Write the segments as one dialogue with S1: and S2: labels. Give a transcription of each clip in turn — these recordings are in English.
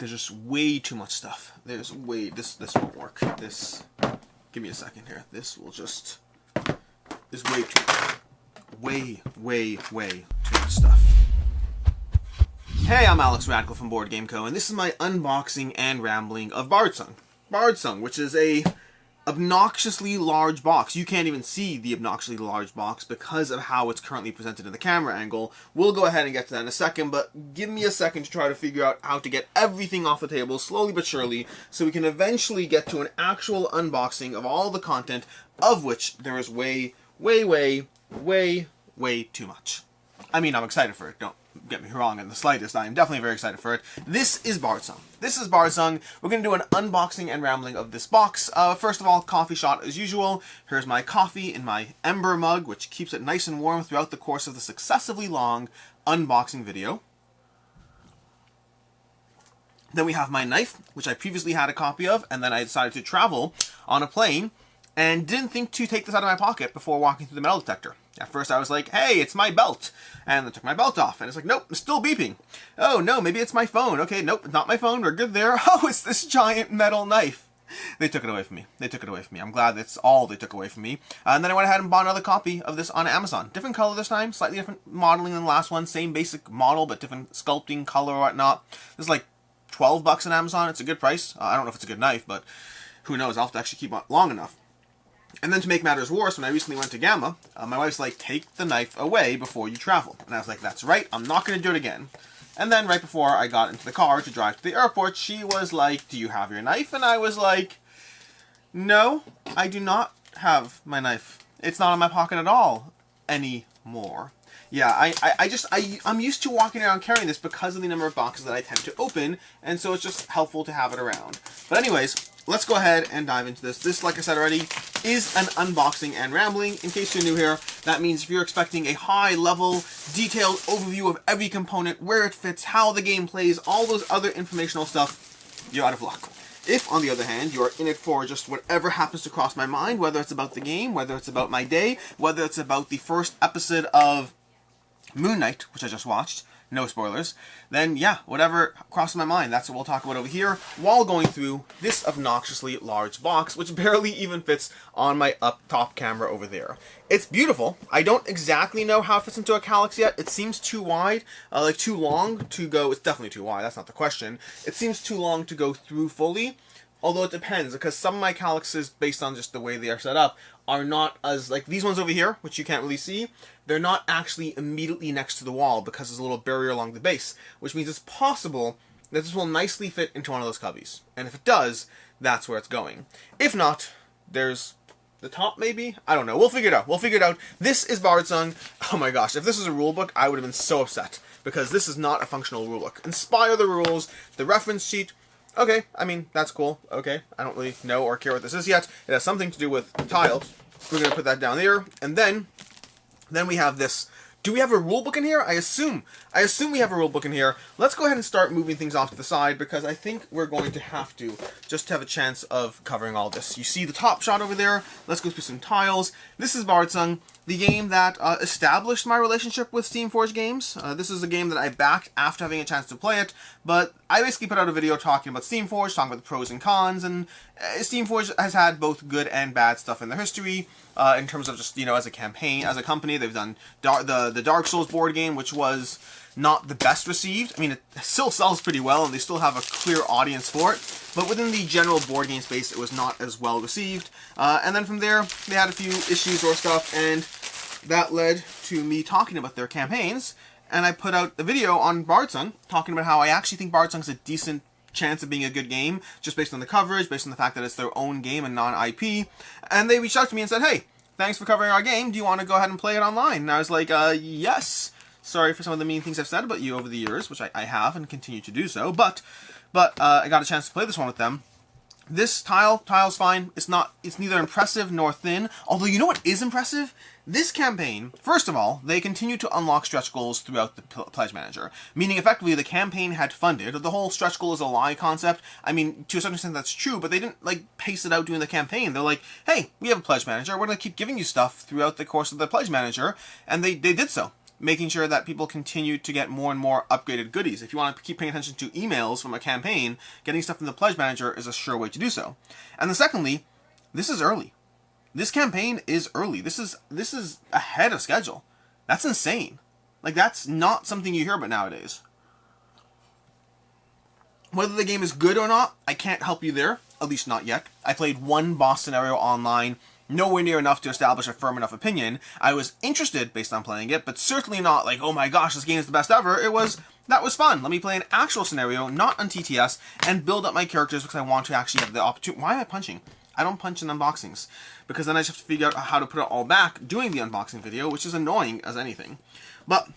S1: there's just way too much stuff. This won't work. Give me a second here. This will just, there's way too much. Way too much stuff. Hey, I'm Alex Radical from Board Game Co., and this is my unboxing and rambling of Bardsung. Bardsung, which is a obnoxiously large box. You can't even see the obnoxiously large box because of how it's currently presented in the camera angle. We'll go ahead and get to that in a second, but give me a second to try to figure out how to get everything off the table slowly but surely so we can eventually get to an actual unboxing of all the content, of which there is way too much. I mean, I'm excited for it, don't get me wrong in the slightest. I am definitely very excited for it. This is Bardsung. We're going to do an unboxing and rambling of this box. First of all, coffee shot as usual. Here's my coffee in my Ember mug, which keeps it nice and warm throughout the course of this excessively long unboxing video. Then we have my knife, which I previously had a copy of, and then I decided to travel on a plane and didn't think to take this out of my pocket before walking through the metal detector. At first I was like, hey, it's my belt. And I took my belt off, and it's like, nope, it's still beeping. Oh, no, maybe it's my phone. Okay, nope, not my phone. We're good there. Oh, it's this giant metal knife. They took it away from me. I'm glad that's all they took away from me. And then I went ahead and bought another copy of this on Amazon. Different color this time, slightly different modeling than the last one. Same basic model, but different sculpting, color, or whatnot. This is like $12 on Amazon. It's a good price. I don't know if it's a good knife, but who knows? I'll have to actually keep it long enough. And then to make matters worse, when I recently went to Gamma, my wife's like, take the knife away before you travel. And I was like, that's right, I'm not going to do it again. And then right before I got into the car to drive to the airport, she was like, do you have your knife? And I was like, no, I do not have my knife. It's not in my pocket at all anymore. Yeah, I'm used to walking around carrying this because of the number of boxes that I tend to open, and so it's just helpful to have it around. But anyways, let's go ahead and dive into this. This, like I said already, is an unboxing and rambling. In case you're new here, that means if you're expecting a high-level, detailed overview of every component, where it fits, how the game plays, all those other informational stuff, you're out of luck. If, on the other hand, you're in it for just whatever happens to cross my mind, whether it's about the game, whether it's about my day, whether it's about the first episode of Moon Knight, which I just watched, no spoilers, then yeah, whatever crosses my mind, that's what we'll talk about over here while going through this obnoxiously large box, which barely even fits on my up-top camera over there. It's beautiful. I don't exactly know how it fits into a calyx yet. It seems too wide, like too long to go. It's definitely too wide, that's not the question. It seems too long to go through fully, although it depends, because some of my calyxes, based on just the way they are set up, are not as, like these ones over here, which you can't really see, they're not actually immediately next to the wall because there's a little barrier along the base, which means it's possible that this will nicely fit into one of those cubbies. And if it does, that's where it's going. If not, there's the top maybe? I don't know. We'll figure it out. This is Bardsung. Oh my gosh, if this was a rulebook, I would have been so upset, because this is not a functional rulebook. Inspire the rules, the reference sheet. Okay, I mean, that's cool. Okay, I don't really know or care what this is yet. It has something to do with tiles. We're going to put that down there. And then we have this. Do we have a rulebook in here? I assume we have a rulebook in here. Let's go ahead and start moving things off to the side, because I think we're going to have to, just to have a chance of covering all this. You see the top shot over there. Let's go through some tiles. This is Bardsung, the game that established my relationship with Steamforged games. This is a game that I backed after having a chance to play it, but I basically put out a video talking about Steamforged, talking about the pros and cons, and Steamforged has had both good and bad stuff in their history, in terms of just, you know, as a campaign, as a company. They've done the Dark Souls board game, which was not the best received. I mean, it still sells pretty well, and they still have a clear audience for it, but within the general board game space, it was not as well received. And then from there, they had a few issues or stuff, and that led to me talking about their campaigns, and I put out a video on Bardsung, talking about how I actually think Bardsung's a decent chance of being a good game, just based on the coverage, based on the fact that it's their own game and non-IP, and they reached out to me and said, hey, thanks for covering our game, do you want to go ahead and play it online? And I was like, yes. Sorry for some of the mean things I've said about you over the years, which I have and continue to do so, but I got a chance to play this one with them. This tile's fine. It's neither impressive nor thin, although you know what is impressive? This campaign, first of all, they continue to unlock stretch goals throughout the Pledge Manager, meaning effectively the campaign had funded. The whole stretch goal is a lie concept. I mean, to a certain extent that's true, but they didn't, like, pace it out during the campaign. They're like, hey, we have a Pledge Manager, we're going to keep giving you stuff throughout the course of the Pledge Manager, and they did so. making sure that people continue to get more and more upgraded goodies. If you want to keep paying attention to emails from a campaign, getting stuff from the Pledge Manager is a sure way to do so. And then secondly, this is early. This campaign is early. This is ahead of schedule. That's insane. Like, that's not something you hear about nowadays. Whether the game is good or not, I can't help you there, at least not yet. I played one boss scenario online, nowhere near enough to establish a firm enough opinion. I was interested based on playing it, but certainly not like, oh my gosh, this game is the best ever. That was fun. Let me play an actual scenario, not on TTS, and build up my characters because I want to actually have the opportunity. Why am I punching? I don't punch in unboxings, because then I just have to figure out how to put it all back doing the unboxing video, which is annoying as anything. But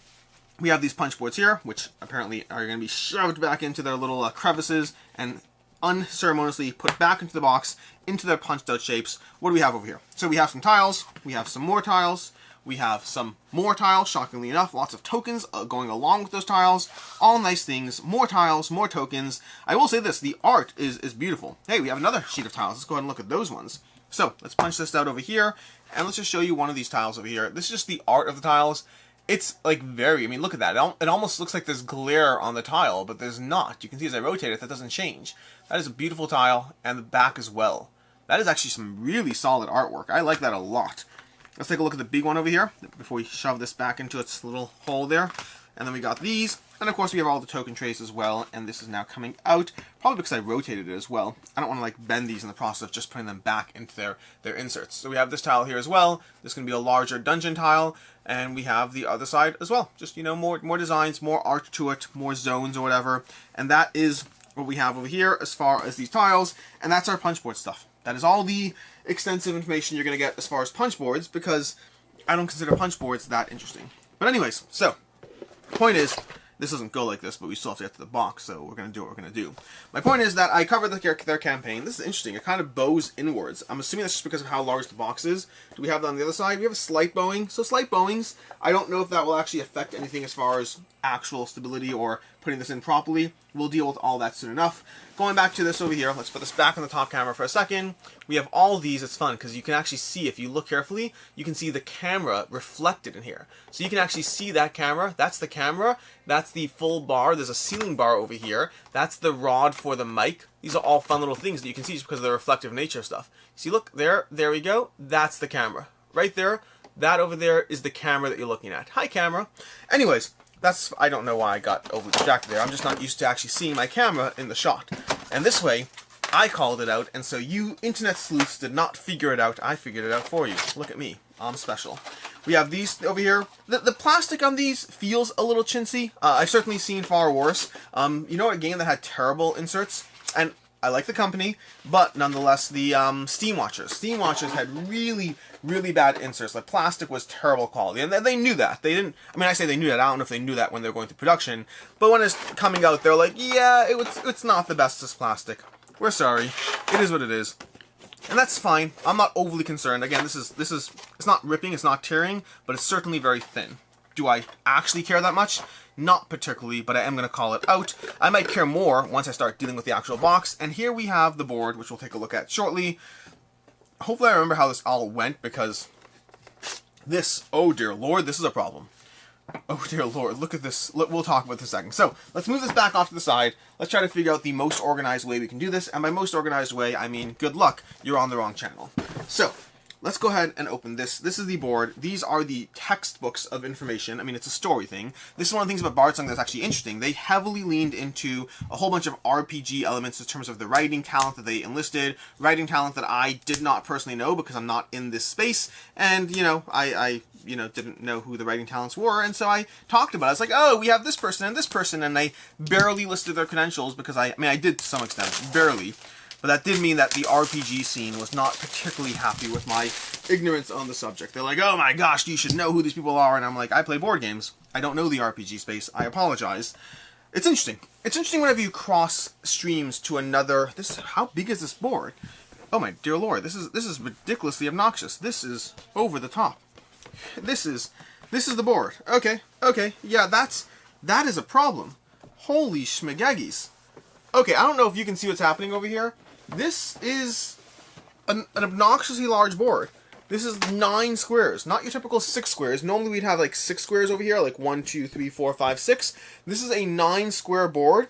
S1: we have these punch boards here, which apparently are going to be shoved back into their little crevices and unceremoniously put back into the box, into their punched out shapes. What do we have over here? So we have some tiles, we have some more tiles, we have some more tiles, shockingly enough, lots of tokens going along with those tiles, all nice things, more tiles, more tokens. I will say this, the art is beautiful. Hey, we have another sheet of tiles, let's go ahead and look at those ones. So, let's punch this out over here, and let's just show you one of these tiles over here. This is just the art of the tiles. It's like I mean, look at that. It almost looks like there's glare on the tile, but there's not. You can see as I rotate it, that doesn't change. That is a beautiful tile, and the back as well. That is actually some really solid artwork. I like that a lot. Let's take a look at the big one over here, before we shove this back into its little hole there. And then we got these, and of course we have all the token trays as well, and this is now coming out, probably because I rotated it as well. I don't want to like bend these in the process of just putting them back into their inserts. So we have this tile here as well. This is going to be a larger dungeon tile, and we have the other side as well. Just, you know, more designs, more art to it, more zones or whatever. And that is what we have over here as far as these tiles, and that's our punchboard stuff. That is all the extensive information you're going to get as far as punchboards, because I don't consider punchboards that interesting. But anyways, so point is, this doesn't go like this, but we still have to get to the box, so we're going to do what we're going to do. My point is that I covered their campaign. This is interesting. It kind of bows inwards. I'm assuming that's just because of how large the box is. Do we have that on the other side? We have a slight bowing. So slight bowings. I don't know if that will actually affect anything as far as actual stability or putting this in properly. We'll deal with all that soon enough. Going back to this over here, let's put this back on the top camera for a second. We have all these. It's fun because you can actually see, if you look carefully, you can see the camera reflected in here. So you can actually see that camera. That's the camera. That's the full bar. There's a ceiling bar over here. That's the rod for the mic. These are all fun little things that you can see just because of the reflective nature of stuff. See, look, there we go. That's the camera. Right there, that over there is the camera that you're looking at. Hi, camera. Anyways, I don't know why I got overly distracted there. I'm just not used to actually seeing my camera in the shot. And this way, I called it out, and so you internet sleuths did not figure it out. I figured it out for you. Look at me. I'm special. We have these over here. The plastic on these feels a little chintzy. I've certainly seen far worse. You know, a game that had terrible inserts, and I like the company, but nonetheless, the Steam Watchers. Steam Watchers had really, really bad inserts. The plastic was terrible quality, and they knew that. They didn't. I mean, I say they knew that. I don't know if they knew that when they were going through production, but when it's coming out, they're like, yeah, it's not the bestest plastic. We're sorry. It is what it is, and that's fine. I'm not overly concerned. Again, this is it's not ripping, it's not tearing, but it's certainly very thin. Do I actually care that much? Not particularly, but I am going to call it out. I might care more once I start dealing with the actual box. And here we have the board, which we'll take a look at shortly. Hopefully I remember how this all went, because this, oh dear lord, this is a problem. Oh dear lord, look at this. We'll talk about this in a second. So, let's move this back off to the side. Let's try to figure out the most organized way we can do this. And by most organized way, I mean, good luck, you're on the wrong channel. So, let's go ahead and open this. This is the board. These are the textbooks of information. I mean, it's a story thing. This is one of the things about Bardsung that's actually interesting. They heavily leaned into a whole bunch of RPG elements in terms of the writing talent that they enlisted, writing talent that I did not personally know because I'm not in this space, and, you know, I didn't know who the writing talents were, and so I talked about it. I was like, oh, we have this person, and I barely listed their credentials because I did to some extent, barely. But that did mean that the RPG scene was not particularly happy with my ignorance on the subject. They're like, oh my gosh, you should know who these people are. And I'm like, I play board games. I don't know the RPG space. I apologize. It's interesting. It's interesting whenever you cross streams to another. How big is this board? Oh my dear lord, this is ridiculously obnoxious. This is over the top. This is the board. Okay, yeah, that is a problem. Holy schmagaggies. Okay, I don't know if you can see what's happening over here. This is an obnoxiously large board. This is 9 squares, not your typical 6 squares. Normally we'd have like 6 squares over here, like 1, 2, 3, 4, 5, 6. This is a 9 square board,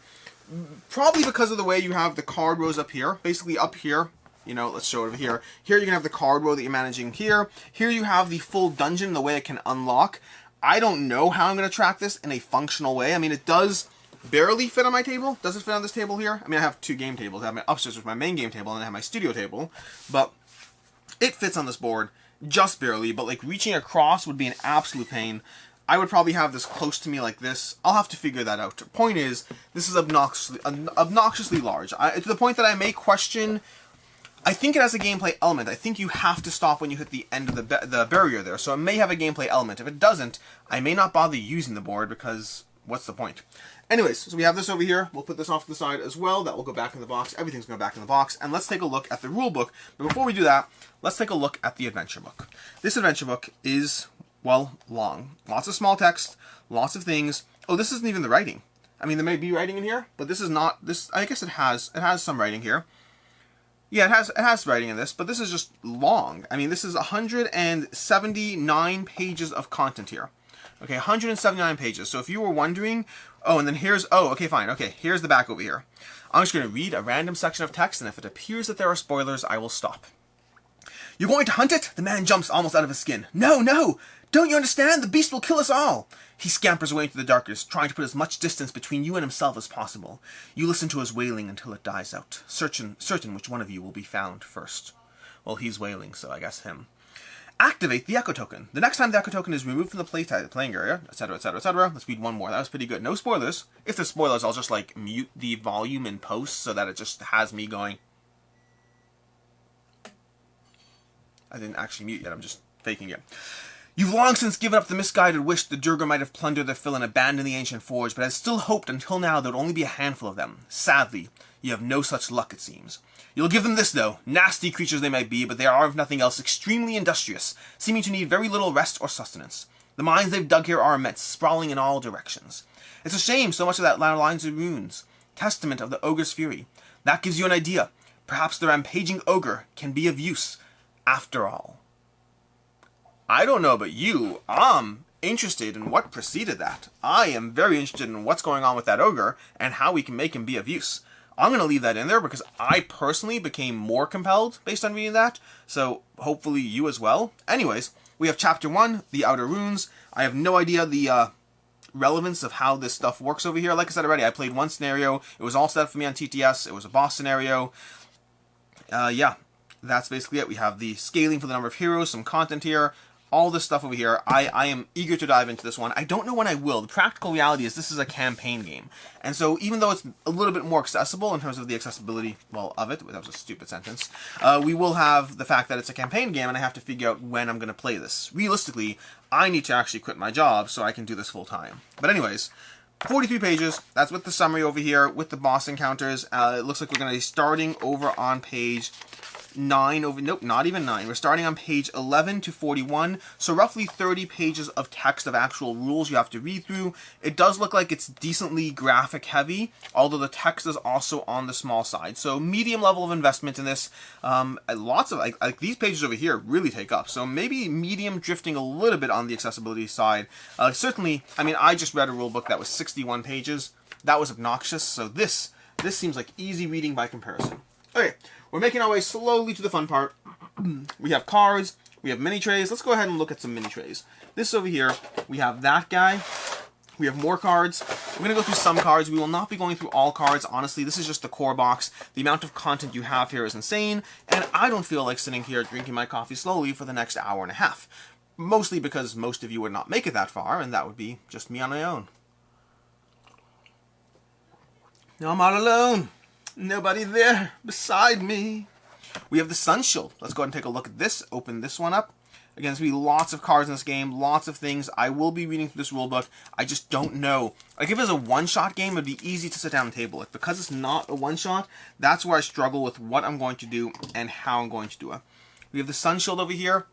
S1: probably because of the way you have the card rows up here. Basically up here, you know, let's show it over here. Here you're going to have the card row that you're managing here. Here you have the full dungeon, the way it can unlock. I don't know how I'm going to track this in a functional way. I mean, it does barely fit on my table. Does it fit on this table here? I mean, I have 2 game tables. I have my upstairs, which is my main game table, and I have my studio table. But it fits on this board just barely, but like reaching across would be an absolute pain. I would probably have this close to me like this. I'll have to figure that out. Point is, this is obnoxiously large. To the point that I may question. I think it has a gameplay element. I think you have to stop when you hit the end of the barrier there, so it may have a gameplay element. If it doesn't, I may not bother using the board because what's the point? Anyways, so we have this over here. We'll put this off to the side as well. That will go back in the box. Everything's going back in the box. And let's take a look at the rule book. But before we do that, let's take a look at the adventure book. This adventure book is, well, long. Lots of small text, lots of things. Oh, this isn't even the writing. I mean, there may be writing in here, but this is not. This, I guess it has some writing here. Yeah, it has writing in this, but this is just long. I mean, this is 179 pages of content here. Okay, 179 pages. So if you were wondering, oh, and then here's, oh, okay, fine. Okay, here's the back over here. I'm just going to read a random section of text, and if it appears that there are spoilers, I will stop. You're going to hunt it? The man jumps almost out of his skin. No, no! Don't you understand? The beast will kill us all! He scampers away into the darkness, trying to put as much distance between you and himself as possible. You listen to his wailing until it dies out, certain which one of you will be found first. Well, he's wailing, so I guess him. Activate the echo token. The next time the echo token is removed from the playing area, etc., etc., etc. Let's read one more. That was pretty good. No spoilers. If there's spoilers, I'll just like mute the volume in post so that it just has me going. I didn't actually mute yet. I'm just faking it. You've long since given up the misguided wish the Durga might have plundered their fill and abandoned the ancient forge, but had still hoped until now there would only be a handful of them. Sadly, you have no such luck, it seems. You'll give them this, though. Nasty creatures they might be, but they are, if nothing else, extremely industrious, seeming to need very little rest or sustenance. The mines they've dug here are immense, sprawling in all directions. It's a shame so much of that lines of runes, testament of the ogre's fury. That gives you an idea. Perhaps the rampaging ogre can be of use, after all. I don't know about you, I'm interested in what preceded that. I am very interested in what's going on with that ogre and how we can make him be of use. I'm going to leave that in there because I personally became more compelled based on reading that, so hopefully you as well. Anyways, we have Chapter 1, the Outer Runes. I have no idea the relevance of how this stuff works over here. Like I said already, I played one scenario. It was all set up for me on TTS. It was a boss scenario. Yeah, that's basically it. We have the scaling for the number of heroes, some content here. All this stuff over here. I am eager to dive into this one. I don't know when I will. The practical reality is this is a campaign game. And so even though it's a little bit more accessible in terms of the accessibility, well, of it, that was a stupid sentence, we will have the fact that it's a campaign game and I have to figure out when I'm going to play this. Realistically, I need to actually quit my job so I can do this full time. But anyways, 43 pages. That's with the summary over here, with the boss encounters. It looks like we're going to be starting over on page 9 nope, not even 9. We're starting on page 11 to 41, so roughly 30 pages of text of actual rules you have to read through. It does look like it's decently graphic heavy, although the text is also on the small side. So medium level of investment in this. Lots of like these pages over here really take up. So maybe medium, drifting a little bit on the accessibility side. Certainly, I mean, I just read a rule book that was 61 pages. That was obnoxious. So this seems like easy reading by comparison. Okay. We're making our way slowly to the fun part. We have cards, we have mini trays. Let's go ahead and look at some mini trays. This over here, we have that guy. We have more cards. We're going to go through some cards. We will not be going through all cards. Honestly, this is just the core box. The amount of content you have here is insane, and I don't feel like sitting here drinking my coffee slowly for the next hour and a half. Mostly because most of you would not make it that far, and that would be just me on my own. Now I'm all alone. Nobody there beside me. We have the Sun Shield. Let's go ahead and take a look at this. Open this one up. Again, there's going to be lots of cards in this game, lots of things. I will be reading through this rulebook. I just don't know. Like, if it was a one-shot game, it would be easy to sit down and table it. Because it's not a one-shot, that's where I struggle with what I'm going to do and how I'm going to do it. We have the Sun Shield over here.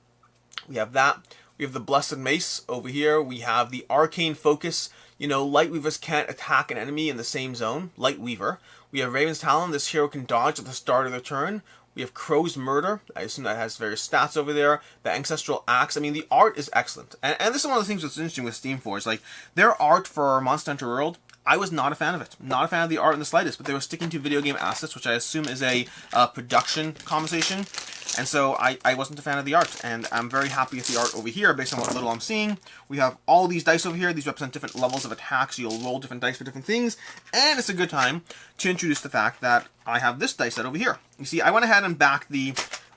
S1: We have that. We have the Blessed Mace over here. We have the Arcane Focus. You know, Light Weavers can't attack an enemy in the same zone. Light Weaver. We have Raven's Talon. This hero can dodge at the start of their turn. We have Crow's Murder. I assume that has various stats over there. The Ancestral Axe. I mean, the art is excellent. And this is one of the things that's interesting with Steamforged. Like, their art for Monster Hunter World, I was not a fan of it. Not a fan of the art in the slightest, but they were sticking to video game assets, which I assume is a production conversation. And so I wasn't a fan of the art, and I'm very happy with the art over here based on what little I'm seeing. We have all these dice over here. These represent different levels of attack, so you'll roll different dice for different things. And it's a good time to introduce the fact that I have this dice set over here. You see, I went ahead and backed the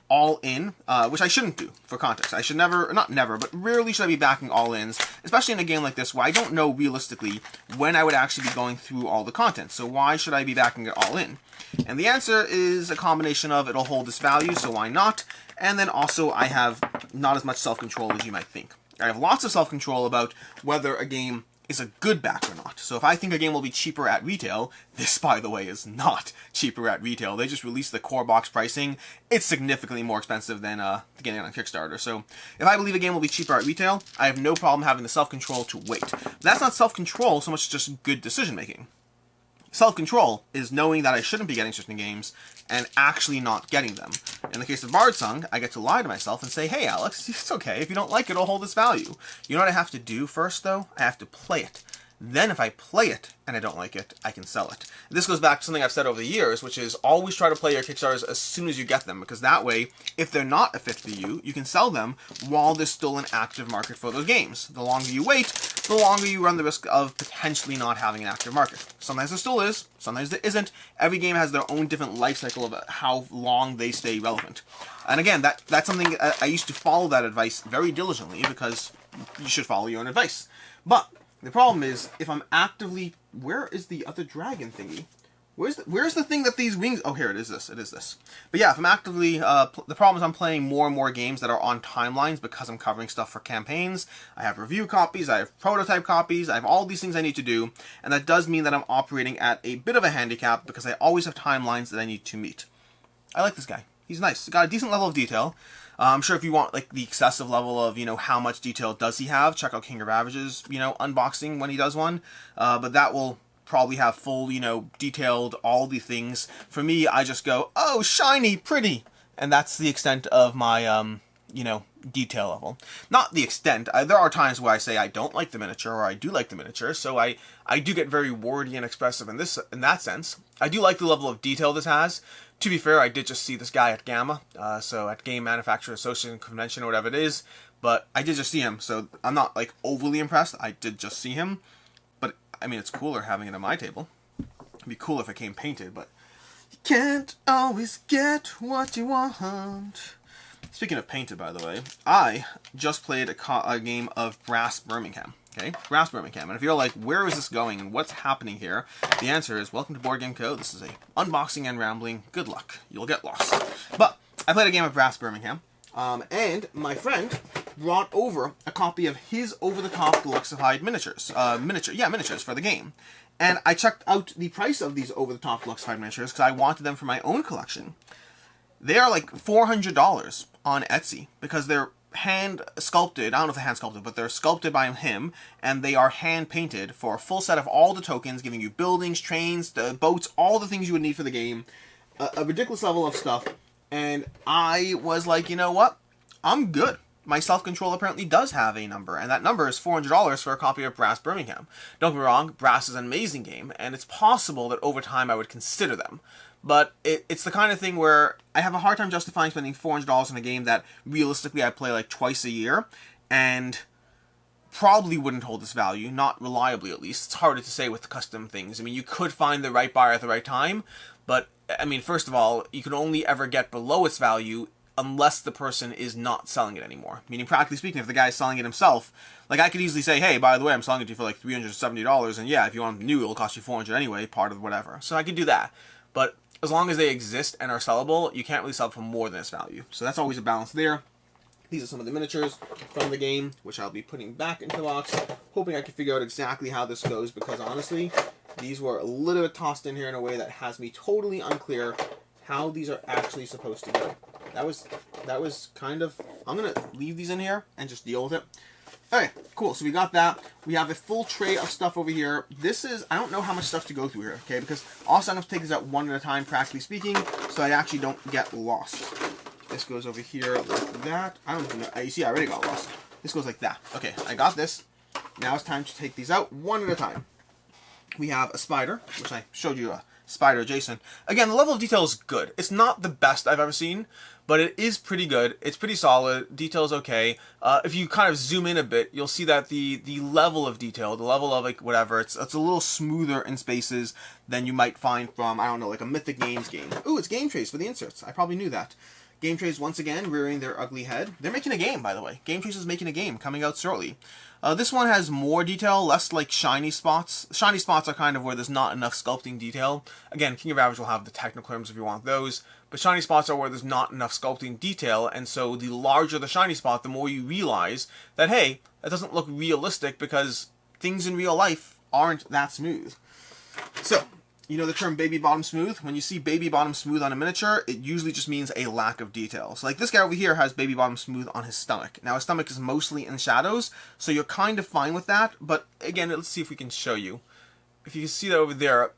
S1: all-in, which I shouldn't do, for context. I should never, not never, but rarely should I be backing all-ins, especially in a game like this where I don't know realistically when I would actually be going through all the content. So why should I be backing it all in? And the answer is a combination of it'll hold this value, so why not? And then also I have not as much self-control as you might think. I have lots of self-control about whether a game is a good back or not. So if I think a game will be cheaper at retail, this, by the way, is not cheaper at retail. They just released the core box pricing. It's significantly more expensive than getting it on Kickstarter. So if I believe a game will be cheaper at retail, I have no problem having the self-control to wait. But that's not self-control so much as just good decision-making. Self-control is knowing that I shouldn't be getting certain games and actually not getting them. In the case of Bardsung, I get to lie to myself and say, hey Alex, it's okay, if you don't like it, it'll hold its value. You know what I have to do first though? I have to play it. Then if I play it and I don't like it, I can sell it. This goes back to something I've said over the years, which is always try to play your Kickstarters as soon as you get them, because that way, if they're not a fit for you, you can sell them while there's still an active market for those games. The longer you wait, the longer you run the risk of potentially not having an active market. Sometimes there still is, sometimes there isn't. Every game has their own different life cycle of how long they stay relevant. And again, that's something I used to follow that advice very diligently, because you should follow your own advice. But the problem is, if I'm actively... Where is the other dragon thingy? Where's the thing that these wings... Oh, here, it is this. It is this. But yeah, if I'm actively... the problem is I'm playing more and more games that are on timelines because I'm covering stuff for campaigns. I have review copies, I have prototype copies, I have all these things I need to do. And that does mean that I'm operating at a bit of a handicap because I always have timelines that I need to meet. I like this guy. He's nice. He's got a decent level of detail. I'm sure if you want like the excessive level of, you know, how much detail does he have, check out King of Ravage's, you know, unboxing when he does one. But that will probably have full, you know, detailed all the things. For me, I just go, oh, shiny, pretty. And that's the extent of my, you know, detail level. Not the extent. There are times where I say I don't like the miniature or I do like the miniature. So I do get very wordy and expressive in that sense. I do like the level of detail this has. To be fair, I did just see this guy at GAMA, so at Game Manufacturers Association Convention or whatever it is, but I did just see him, so I'm not, like, overly impressed. I did just see him, but, I mean, it's cooler having it on my table. It'd be cool if it came painted, but you can't always get what you want. Speaking of painted, by the way, I just played a game of Brass Birmingham. Okay, Brass Birmingham. And if you're like, where is this going and what's happening here? The answer is, welcome to Board Game Co. This is a unboxing and rambling. Good luck. You'll get lost. But I played a game of Brass Birmingham, and my friend brought over a copy of his over-the-top deluxified miniatures. Miniatures for the game. And I checked out the price of these over-the-top deluxified miniatures because I wanted them for my own collection. They are like $400 on Etsy because they're hand sculpted. I don't know if they're hand sculpted, but they're sculpted by him, and they are hand painted for a full set of all the tokens, giving you buildings, trains, the boats, all the things you would need for the game. A ridiculous level of stuff. And I was like, you know what? I'm good. My self-control apparently does have a number, and that number is $400 for a copy of Brass Birmingham. Don't get me wrong, Brass is an amazing game, and it's possible that over time I would consider them. But it's the kind of thing where I have a hard time justifying spending $400 on a game that realistically I play like twice a year, and probably wouldn't hold its value, not reliably at least. It's harder to say with custom things. I mean, you could find the right buyer at the right time, but, I mean, first of all, you can only ever get below its value unless the person is not selling it anymore. Meaning, practically speaking, if the guy's selling it himself, like, I could easily say, hey, by the way, I'm selling it to you for like $370, and yeah, if you want them new, it'll cost you $400 anyway, part of whatever. So I could do that. But as long as they exist and are sellable, you can't really sell for more than its value. So that's always a balance there. These are some of the miniatures from the game, which I'll be putting back into the box, hoping I can figure out exactly how this goes, because honestly, these were a little bit tossed in here in a way that has me totally unclear how these are actually supposed to go. That was kind of... I'm going to leave these in here and just deal with it. Okay, cool. So we got that. We have a full tray of stuff over here. This is... I don't know how much stuff to go through here, okay? Because also I'm going to take this out one at a time, practically speaking. so I actually don't get lost. This goes over here like that. I don't even know. You see, I already got lost. This goes like that. Okay, I got this. Now it's time to take these out one at a time. We have a spider, which I showed you, a spider adjacent. Again, the level of detail is good. It's not the best I've ever seen, but it is pretty good. It's pretty solid. Detail is okay. If you kind of zoom in a bit, you'll see that the level of detail, the level of like whatever, it's a little smoother in spaces than you might find from, I don't know, like a Mythic Games game. Ooh, it's Game Trace for the inserts. I probably knew that. Game Trace once again rearing their ugly head. They're making a game, by the way. Game Trace is making a game coming out shortly. This one has more detail, less like shiny spots. Shiny spots are kind of where there's not enough sculpting detail. Again, King of Average will have the technical terms if you want those. But shiny spots are where there's not enough sculpting detail, and so the larger the shiny spot, the more you realize that, hey, that doesn't look realistic because things in real life aren't that smooth. So, you know the term baby bottom smooth? When you see baby bottom smooth on a miniature, it usually just means a lack of detail. So like this guy over here has baby bottom smooth on his stomach. Now his stomach is mostly in shadows, so you're kind of fine with that. But again, let's see if we can show you. If you can see that over there,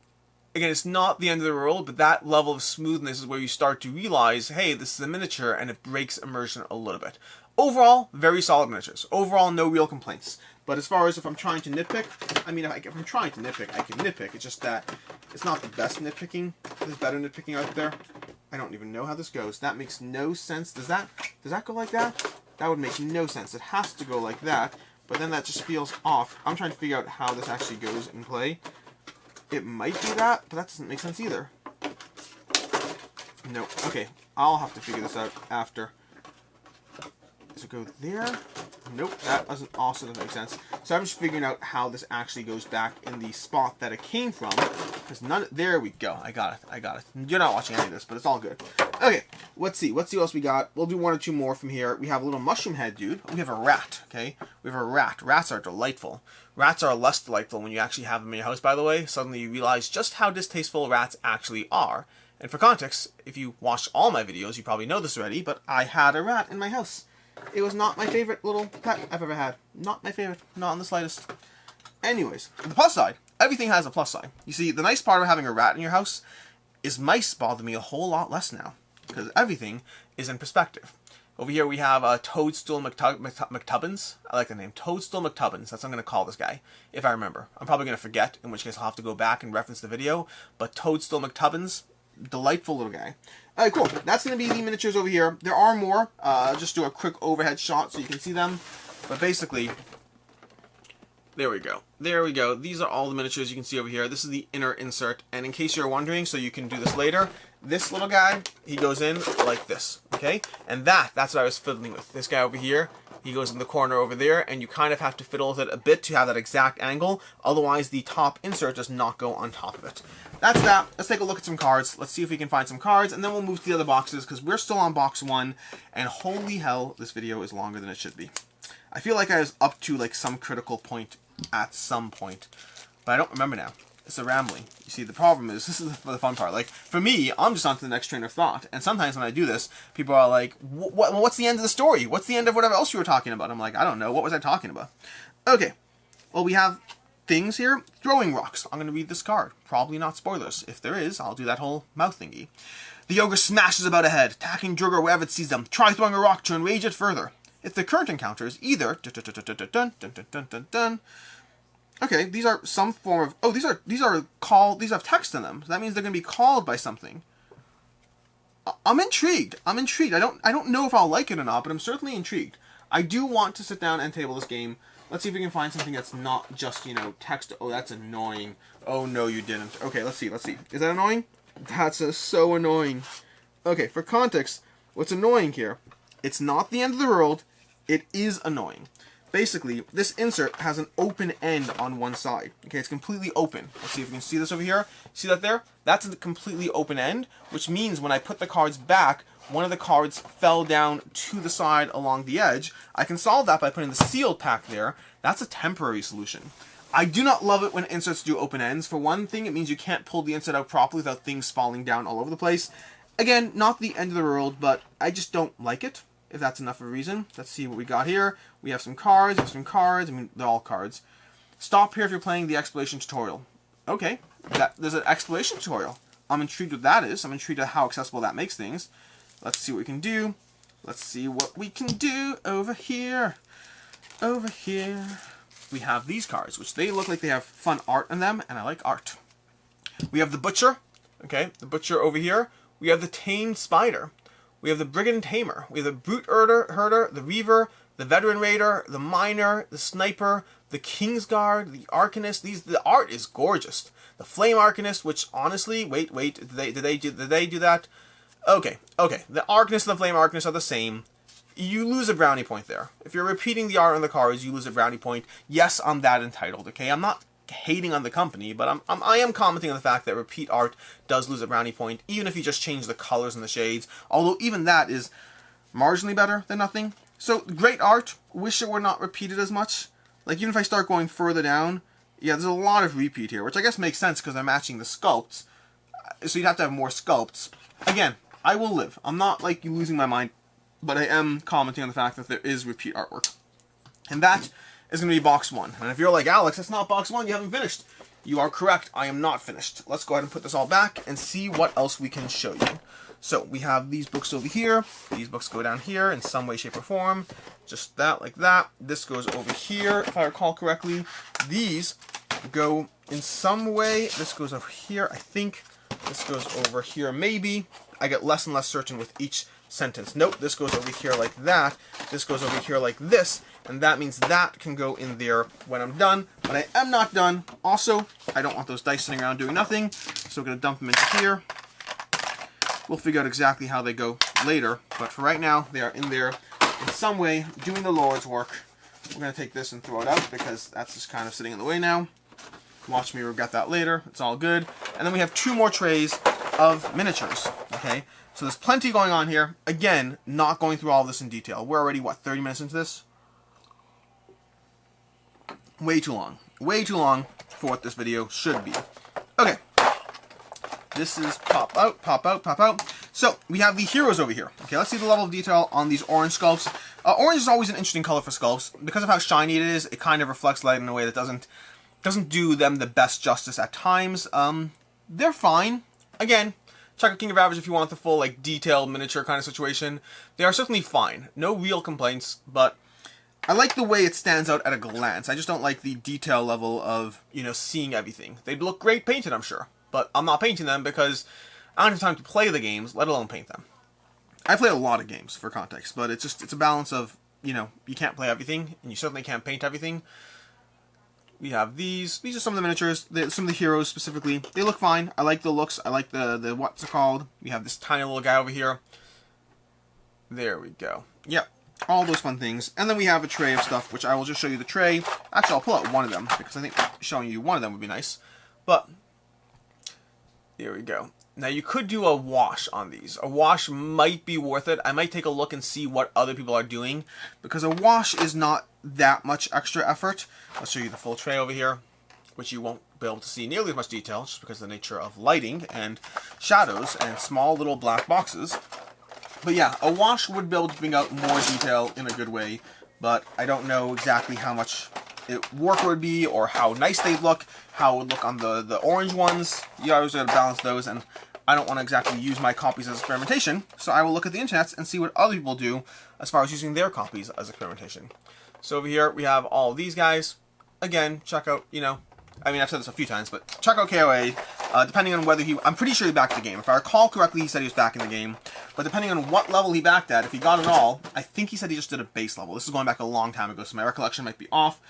S1: again, it's not the end of the world, but that level of smoothness is where you start to realize, hey, this is a miniature, and it breaks immersion a little bit. Overall, very solid miniatures. Overall, no real complaints. But as far as if I'm trying to nitpick, I mean, if I'm trying to nitpick, I can nitpick. It's just that it's not the best nitpicking. There's better nitpicking out there. I don't even know how this goes. That makes no sense. Does that go like that? That would make no sense. It has to go like that, but then that just feels off. I'm trying to figure out how this actually goes in play. It might be that, but that doesn't make sense either. No. Okay, I'll have to figure this out after. Does it go there? Nope, that doesn't also make sense. So I'm just figuring out how this actually goes back in the spot that it came from. Because there we go. I got it. You're not watching any of this, but it's all good. Okay, let's see what else we got. We'll do one or two more from here. We have a little mushroom head dude. We have a rat, okay? We have a rat. Rats are delightful. Rats are less delightful when you actually have them in your house, by the way. Suddenly you realize just how distasteful rats actually are. And for context, if you watched all my videos, you probably know this already, but I had a rat in my house. It was not my favorite little pet I've ever had. Not my favorite. Not in the slightest. Anyways, the plus side. Everything has a plus side. You see, the nice part of having a rat in your house is mice bother me a whole lot less now. Because everything is in perspective. Over here we have Toadstool McTubbins. I like the name. Toadstool McTubbins. That's what I'm going to call this guy, if I remember. I'm probably going to forget, in which case I'll have to go back and reference the video. But Toadstool McTubbins, delightful little guy. Alright, cool. That's going to be the miniatures over here. There are more. Just do a quick overhead shot so you can see them. But basically, there we go. There we go. These are all the miniatures you can see over here. This is the inner insert. And in case you're wondering, so you can do this later, this little guy, he goes in like this. Okay? And that's what I was fiddling with. This guy over here, he goes in the corner over there, and you kind of have to fiddle with it a bit to have that exact angle. Otherwise, the top insert does not go on top of it. That's that. Let's take a look at some cards. Let's see if we can find some cards, and then we'll move to the other boxes, because we're still on box 1, and holy hell, this video is longer than it should be. I feel like I was up to like some critical point at some point, but I don't remember now. It's a rambling. You see, the problem is, this is the fun part. Like, for me, I'm just on to the next train of thought, and sometimes when I do this, people are like, what's the end of the story? What's the end of whatever else you were talking about? I'm like, I don't know. What was I talking about? Okay. Well, we have things here. Throwing rocks. I'm going to read this card. Probably not spoilers. If there is, I'll do that whole mouth thingy. The ogre smashes about ahead, attacking Jurger wherever it sees them. Try throwing a rock to enrage it further. If the current encounter is either okay, these are some form of... Oh, these are called... These have text in them. So that means they're going to be called by something. I'm intrigued. I don't know if I'll like it or not, but I'm certainly intrigued. I do want to sit down and table this game. Let's see if we can find something that's not just, you know, text. Oh, that's annoying. Oh, no, you didn't. Okay, let's see. Is that annoying? That's so annoying. Okay, for context, what's annoying here? It's not the end of the world. It is annoying. Basically, this insert has an open end on one side. Okay, it's completely open. Let's see if we can see this over here. See that there? That's a completely open end, which means when I put the cards back, one of the cards fell down to the side along the edge. I can solve that by putting the sealed pack there. That's a temporary solution. I do not love it when inserts do open ends. For one thing, it means you can't pull the insert out properly without things falling down all over the place. Again, not the end of the world, but I just don't like it. If that's enough of a reason. Let's see what we got here. We have some cards. I mean, they're all cards. Stop here if you're playing the exploration tutorial. Okay. There's an exploration tutorial. I'm intrigued what that is. I'm intrigued at how accessible that makes things. Let's see what we can do. Let's see what we can do over here. Over here. We have these cards, which they look like they have fun art in them, and I like art. We have the Butcher. Okay, the Butcher over here. We have the Tamed Spider. We have the Brigand Tamer. We have the Brute Herder, the Reaver, the Veteran Raider, the Miner, the Sniper, the Kingsguard, the Arcanist. The art is gorgeous. The Flame Arcanist, which honestly, wait, did they do that? Okay. The Arcanist and the Flame Arcanist are the same. You lose a brownie point there. If you're repeating the art on the cards, you lose a brownie point. Yes, I'm that entitled. Okay, I'm not hating on the company, but I am commenting on the fact that repeat art does lose a brownie point, even if you just change the colors and the shades. Although even that is marginally better than nothing. So great art. Wish it were not repeated as much. Like even if I start going further down, yeah, there's a lot of repeat here, which I guess makes sense because they're matching the sculpts. So you'd have to have more sculpts. Again, I will live. I'm not like losing my mind, but I am commenting on the fact that there is repeat artwork. And that is going to be box 1. And if you're like, Alex, that's not box 1, you haven't finished. You are correct, I am not finished. Let's go ahead and put this all back and see what else we can show you. So we have these books over here. These books go down here in some way, shape, or form. Just that, like that. This goes over here, if I recall correctly. These go in some way. This goes over here, I think. This goes over here, maybe. I get less and less certain with each sentence. Nope, this goes over here like that. This goes over here like this. And that means that can go in there when I'm done. But I am not done. Also, I don't want those dice sitting around doing nothing. So we're going to dump them into here. We'll figure out exactly how they go later. But for right now, they are in there in some way doing the Lord's work. We're going to take this and throw it out because that's just kind of sitting in the way now. Watch me regret that later. It's all good. And then we have 2 more trays of miniatures. Okay, so there's plenty going on here. Again, not going through all of this in detail. We're already, what, 30 minutes into this? Way too long. Way too long for what this video should be. Okay. This is pop out, pop out, pop out. So, we have the heroes over here. Okay, let's see the level of detail on these orange sculpts. Orange is always an interesting color for sculpts. Because of how shiny it is, it kind of reflects light in a way that doesn't do them the best justice at times. They're fine. Again, check out King of Average if you want the full, like, detailed miniature kind of situation. They are certainly fine. No real complaints, but I like the way it stands out at a glance. I just don't like the detail level of, you know, seeing everything. They'd look great painted, I'm sure. But I'm not painting them because I don't have time to play the games, let alone paint them. I play a lot of games, for context, but it's a balance of, you know, you can't play everything, and you certainly can't paint everything. We have these. These are some of the miniatures. Some of the heroes, specifically. They look fine. I like the looks. I like the what's it called? We have this tiny little guy over here. There we go. Yep. All those fun things. And then we have a tray of stuff, which I will just show you the tray. Actually, I'll pull out one of them, because I think showing you one of them would be nice. But there we go. Now, you could do a wash on these. A wash might be worth it. I might take a look and see what other people are doing, because a wash is not that much extra effort. I'll show you the full tray over here, which you won't be able to see nearly as much detail, just because of the nature of lighting and shadows and small little black boxes. But yeah, a wash would be able to bring out more detail in a good way, but I don't know exactly how much work would be, or how nice they'd look, how it would look on the orange ones. You always got to balance those, and I don't want to exactly use my copies as experimentation, so I will look at the internet and see what other people do as far as using their copies as experimentation. So over here, we have all of these guys. Again, check out, you know, I mean, I've said this a few times, but check out KOA, depending on whether I'm pretty sure he backed the game. If I recall correctly, he said he was back in the game, but depending on what level he backed at, if he got it all, I think he said he just did a base level. This is going back a long time ago, so my recollection might be off.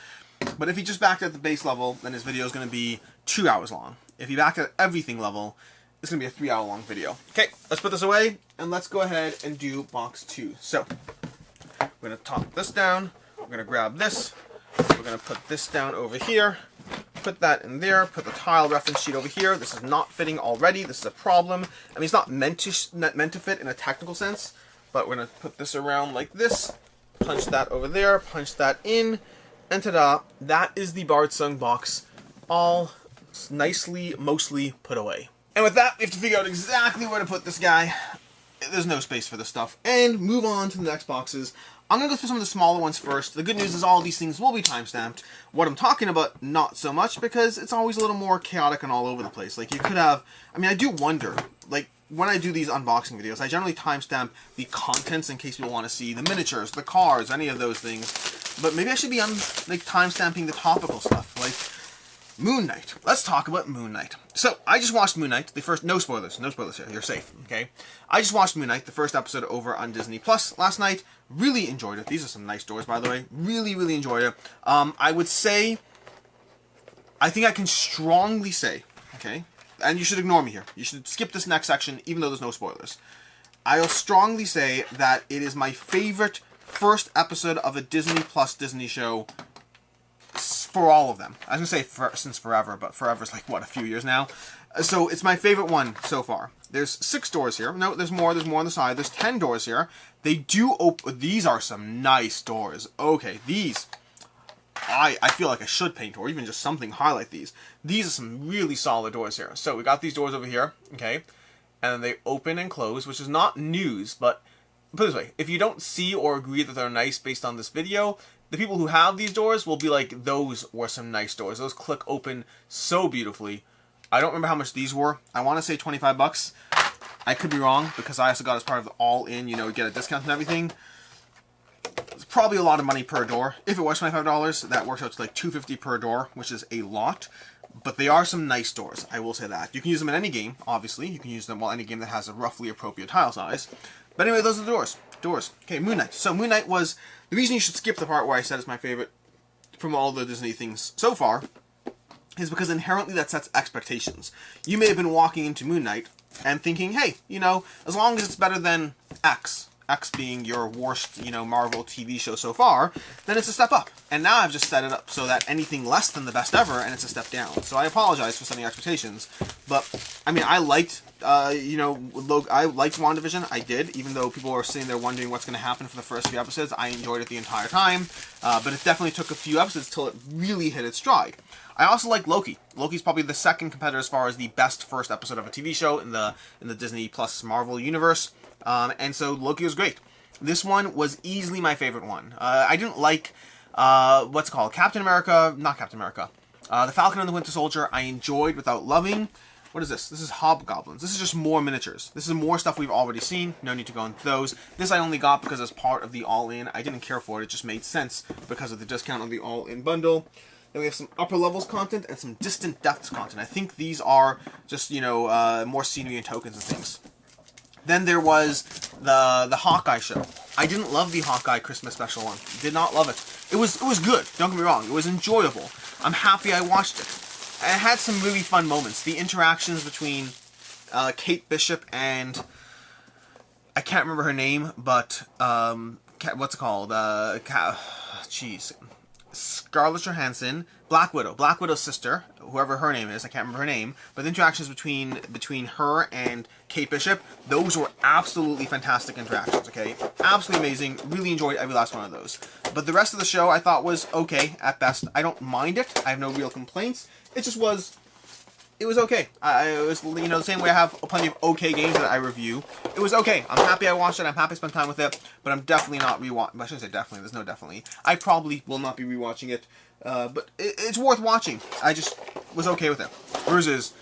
S1: But if he just backed at the base level, then his video is going to be 2 hours long. If he backed at everything level, it's going to be a 3-hour long video. Okay, let's put this away, and let's go ahead and do box 2. So, we're going to top this down, we're going to grab this, we're going to put this down over here, put that in there, put the tile reference sheet over here. This is not fitting already, this is a problem. I mean, it's not meant to fit in a technical sense, but we're going to put this around like this, punch that over there, punch that in, and ta-da, that is the Bardsung box, all nicely, mostly put away. And with that, we have to figure out exactly where to put this guy. There's no space for this stuff. And move on to the next boxes. I'm going to go through some of the smaller ones first. The good news is all these things will be timestamped. What I'm talking about, not so much, because it's always a little more chaotic and all over the place. Like, you could have... I mean, I do wonder, like, when I do these unboxing videos, I generally timestamp the contents in case people want to see the miniatures, the cards, any of those things. But maybe I should be timestamping the topical stuff, like Moon Knight. Let's talk about Moon Knight. So, I just watched Moon Knight, the first... No spoilers here, you're safe, okay? I just watched Moon Knight, the first episode over on Disney Plus last night. Really enjoyed it. These are some nice doors, by the way. Really, really enjoyed it. I would say... I think I can strongly say, okay? And you should ignore me here. You should skip this next section, even though there's no spoilers. I'll strongly say that it is my favorite first episode of a Disney Plus Disney show for all of them. I was going to say since forever, but forever's like, what, a few years now? So it's my favorite one so far. There's 6 doors here. No, there's more on the side. There's 10 doors here. They do open... These are some nice doors. Okay, these... I feel like I should paint or even just something highlight these. These are some really solid doors here. So we got these doors over here, okay? And then they open and close, which is not news, but put it this way. If you don't see or agree that they're nice based on this video, the people who have these doors will be like, those were some nice doors. Those click open so beautifully. I don't remember how much these were. I want to say 25 bucks. I could be wrong because I also got as part of the all-in, you know, get a discount and everything. It's probably a lot of money per door. If it was $25, that works out to like $2.50 per door, which is a lot. But they are some nice doors, I will say that. You can use them in any game, obviously. You can use them, well, any game that has a roughly appropriate tile size. But anyway, those are the doors. Doors. Okay, Moon Knight. So Moon Knight was... The reason you should skip the part where I said it's my favorite from all the Disney things so far is because inherently that sets expectations. You may have been walking into Moon Knight and thinking, hey, you know, as long as it's better than X being your worst, you know, Marvel TV show so far, then it's a step up. And now I've just set it up so that anything less than the best ever, and it's a step down. So I apologize for setting expectations, but, I mean, I liked, you know, I liked WandaVision, I did, even though people were sitting there wondering what's going to happen for the first few episodes. I enjoyed it the entire time, but it definitely took a few episodes till it really hit its stride. I also like Loki. Loki's probably the second competitor as far as the best first episode of a TV show in the Disney Plus Marvel universe. And so Loki was great. This one was easily my favorite one. I didn't like, what's it called? Not Captain America. The Falcon and the Winter Soldier I enjoyed without loving. What is this? This is Hobgoblins. This is just more miniatures. This is more stuff we've already seen. No need to go into those. This I only got because it's part of the all-in. I didn't care for it. It just made sense because of the discount on the all-in bundle. Then we have some upper levels content and some distant depths content. I think these are just, you know, more scenery and tokens and things. Then there was the Hawkeye show. I didn't love the Hawkeye Christmas special one. Did not love it. It was good. Don't get me wrong. It was enjoyable. I'm happy I watched it. And it had some really fun moments. The interactions between Kate Bishop and... I can't remember her name, but... what's it called? Jeez. Scarlett Johansson, Black Widow. Black Widow's sister, whoever her name is, I can't remember her name, but the interactions between her and Kate Bishop, those were absolutely fantastic interactions, okay? Absolutely amazing. Really enjoyed every last one of those. But the rest of the show I thought was okay at best. I don't mind it. I have no real complaints. It just was... It was okay. It was, you know, the same way I have plenty of okay games that I review. It was okay. I'm happy I watched it. I'm happy I spent time with it. But I'm definitely not rewatching. I shouldn't say definitely. There's no definitely. I probably will not be rewatching it. But it's worth watching. I just was okay with it. Versus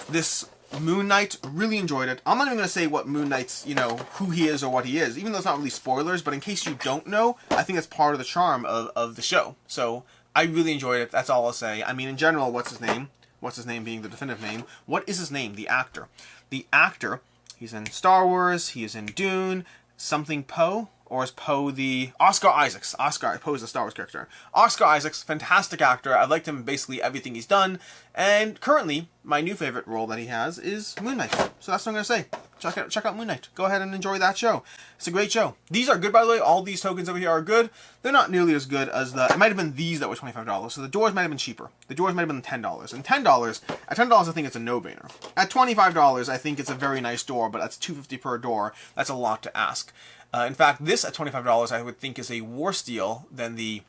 S1: this Moon Knight, really enjoyed it. I'm not even going to say what Moon Knight's, you know, who he is or what he is. Even though it's not really spoilers. But in case you don't know, I think that's part of the charm of the show. So I really enjoyed it. That's all I'll say. I mean, in general, what's his name? What's his name being the definitive name? What is his name? The actor. The actor, he's in Star Wars, he is in Dune, something Poe, or is Poe the... Oscar Isaacs. Poe is the Star Wars character. Oscar Isaacs, fantastic actor. I've liked him in basically everything he's done. And currently, my new favorite role that he has is Moon Knight. So that's what I'm going to say. Check out Moon Knight. Go ahead and enjoy that show. It's a great show. These are good, by the way. All these tokens over here are good. They're not nearly as good as the... It might have been these that were $25. So the doors might have been cheaper. The doors might have been $10. And $10... At $10, I think it's a no-brainer. At $25, I think it's a very nice door, but that's $2.50 per door. That's a lot to ask. In fact, this at $25, I would think is a worse deal than the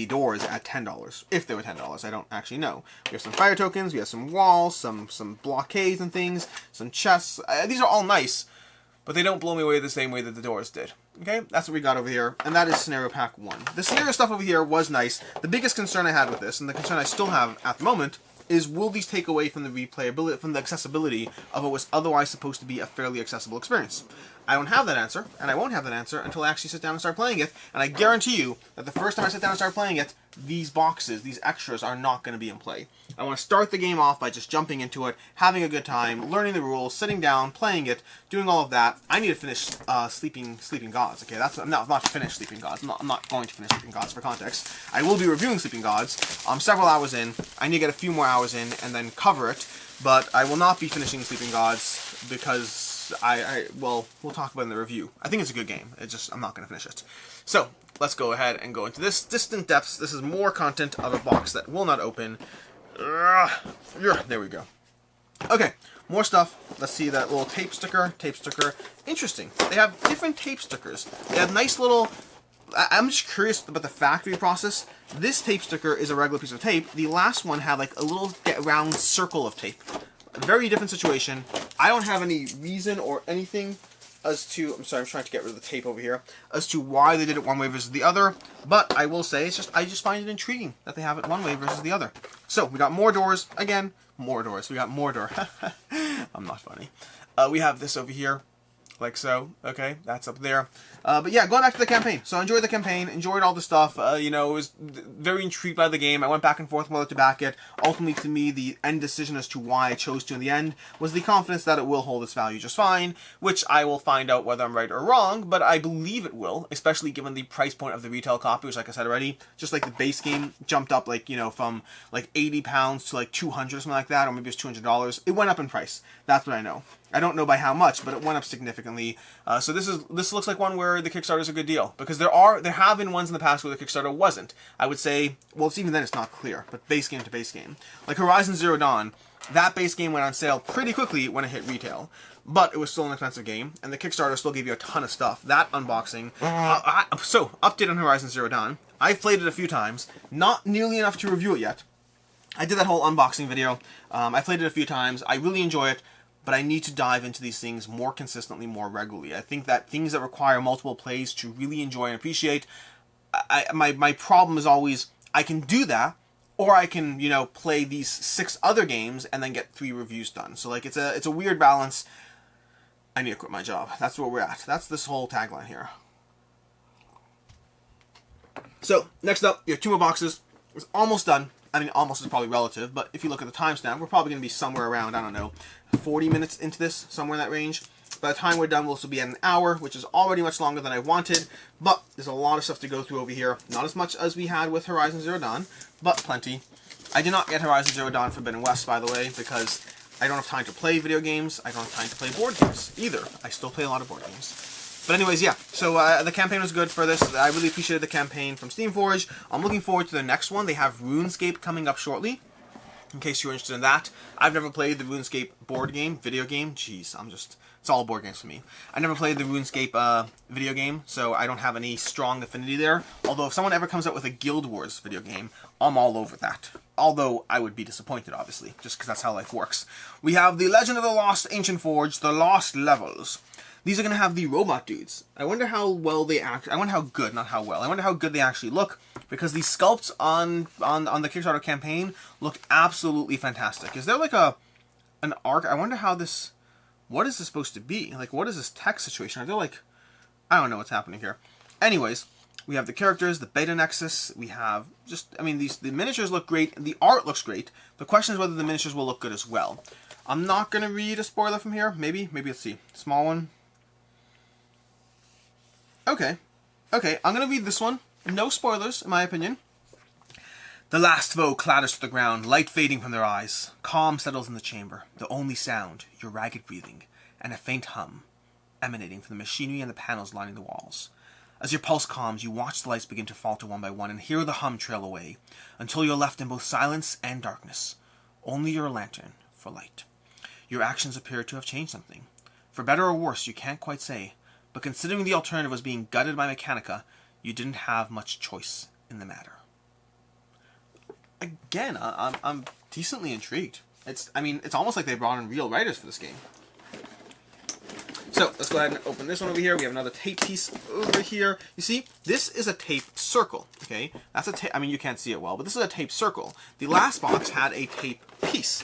S1: doors at $10. If they were $10, I don't actually know. We have some fire tokens, we have some walls, some blockades and things, some chests. These are all nice, but they don't blow me away the same way that the doors did. Okay, that's what we got over here, and that is Scenario Pack 1. The scenario stuff over here was nice. The biggest concern I had with this, and the concern I still have at the moment, is will these take away from the replayability, from the accessibility of what was otherwise supposed to be a fairly accessible experience? I don't have that answer, and I won't have that answer until I actually sit down and start playing it, and I guarantee you that the first time I sit down and start playing it, these boxes, these extras, are not going to be in play. I want to start the game off by just jumping into it, having a good time, learning the rules, sitting down, playing it, doing all of that. I need to finish Sleeping Gods. Okay, I'm not finished Sleeping Gods. I'm not going to finish Sleeping Gods for context. I will be reviewing Sleeping Gods. I'm several hours in. I need to get a few more hours in and then cover it. But I will not be finishing Sleeping Gods because well, we'll talk about it in the review. I think it's a good game. I'm not going to finish it. So, let's go ahead and go into this. Distant Depths. This is more content of a box that will not open. There we go. Okay, more stuff. Let's see that little tape sticker. Tape sticker. Interesting. They have different tape stickers. They have nice little... I'm just curious about the factory process. This tape sticker is a regular piece of tape. The last one had like a little round circle of tape. A very different situation. I don't have any reason or anything as to... I'm sorry, I'm trying to get rid of the tape over here. As to why they did it one way versus the other. But I will say, I just find it intriguing that they have it one way versus the other. So, we got more doors. Again, more doors. We got more door. I'm not funny. We have this over here. Like so. Okay, that's up there. But yeah, going back to the campaign. So I enjoyed the campaign, enjoyed all the stuff. You know, was very intrigued by the game. I went back and forth whether to back it. Ultimately, to me, the end decision as to why I chose to in the end was the confidence that it will hold its value just fine, which I will find out whether I'm right or wrong, but I believe it will, especially given the price point of the retail copy, which, like I said already, just like the base game jumped up, like, you know, from like £80 to like 200 or something like that, or maybe it's $200. It went up in price. That's what I know. I don't know by how much, but it went up significantly. So this looks like one where the Kickstarter is a good deal, because there have been ones in the past where the Kickstarter wasn't. I would say, well, even then it's not clear, but base game to base game, like Horizon Zero Dawn, that base game went on sale pretty quickly when it hit retail, but it was still an expensive game, and the Kickstarter still gave you a ton of stuff. That unboxing. So update on Horizon Zero Dawn. I've played it a few times, not nearly enough to review it yet. I did that whole unboxing video. I played it a few times. I really enjoy it. But I need to dive into these things more consistently, more regularly. I think that things that require multiple plays to really enjoy and appreciate, my problem is always, I can do that, or I can, you know, play these 6 other games and then get 3 reviews done. So, like, it's a weird balance. I need to quit my job. That's where we're at. That's this whole tagline here. So, next up, you have 2 more boxes. It's almost done. I mean, almost is probably relative, but if you look at the timestamp, we're probably going to be somewhere around, I don't know, 40 minutes into this, somewhere in that range. By the time we're done, we'll also be at an hour, which is already much longer than I wanted, but there's a lot of stuff to go through over here. Not as much as we had with Horizon Zero Dawn, but plenty. I did not get Horizon Zero Dawn Forbidden West, by the way, because I don't have time to play video games. I don't have time to play board games, either. I still play a lot of board games. But anyways, yeah, so the campaign was good for this. I really appreciated the campaign from Steamforge. I'm looking forward to the next one. They have RuneScape coming up shortly, in case you're interested in that. I've never played the RuneScape board game, video game. Jeez, it's all board games for me. I never played the RuneScape video game, so I don't have any strong affinity there. Although if someone ever comes out with a Guild Wars video game, I'm all over that. Although I would be disappointed, obviously, just because that's how life works. We have The Legend of the Lost Ancient Forge, The Lost Levels. These are going to have the robot dudes. I wonder how well they act. I wonder how good, not how well. I wonder how good they actually look, because the sculpts on the Kickstarter campaign look absolutely fantastic. Is there like an arc? I wonder how this... What is this supposed to be? Like, what is this text situation? Are there like... I don't know what's happening here. Anyways, we have the characters, the beta nexus. We have just... I mean, the miniatures look great. The art looks great. The question is whether the miniatures will look good as well. I'm not going to read a spoiler from here. Maybe let's see. Small one. Okay, I'm going to read this one. No spoilers, in my opinion. The last foe clatters to the ground, light fading from their eyes. Calm settles in the chamber. The only sound, your ragged breathing, and a faint hum emanating from the machinery and the panels lining the walls. As your pulse calms, you watch the lights begin to falter one by one and hear the hum trail away, until you're left in both silence and darkness. Only your lantern for light. Your actions appear to have changed something. For better or worse, you can't quite say. But considering the alternative was being gutted by Mechanica, you didn't have much choice in the matter. Again, I'm decently intrigued. It's almost like they brought in real writers for this game. So let's go ahead and open this one over here. We have another tape piece over here. You see, this is a tape circle. Okay, that's a tape. I mean, you can't see it well, but this is a tape circle. The last box had a tape piece.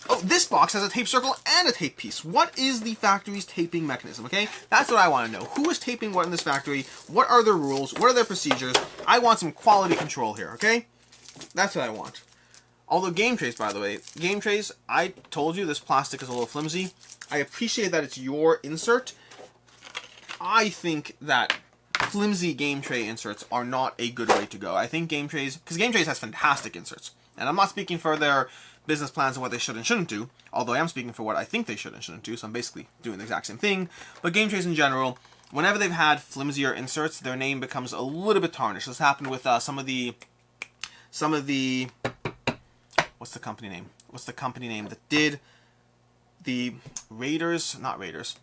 S1: Oh, this box has a tape circle and a tape piece. What is the factory's taping mechanism? Okay, that's what I want to know. Who is taping what in this factory? What are their rules? What are their procedures? I want some quality control here. Okay, that's what I want. Although game trays, by the way, game trays, I told you this plastic is a little flimsy. I appreciate that it's your insert. I think that flimsy game tray inserts are not a good way to go. I think game trays, because game trays has fantastic inserts. And I'm not speaking for their business plans and what they should and shouldn't do, although I am speaking for what I think they should and shouldn't do, so I'm basically doing the exact same thing. But game trays in general, whenever they've had flimsier inserts, their name becomes a little bit tarnished. This happened with some of the what's the company name? What's the company name that did the Raiders, not Raiders,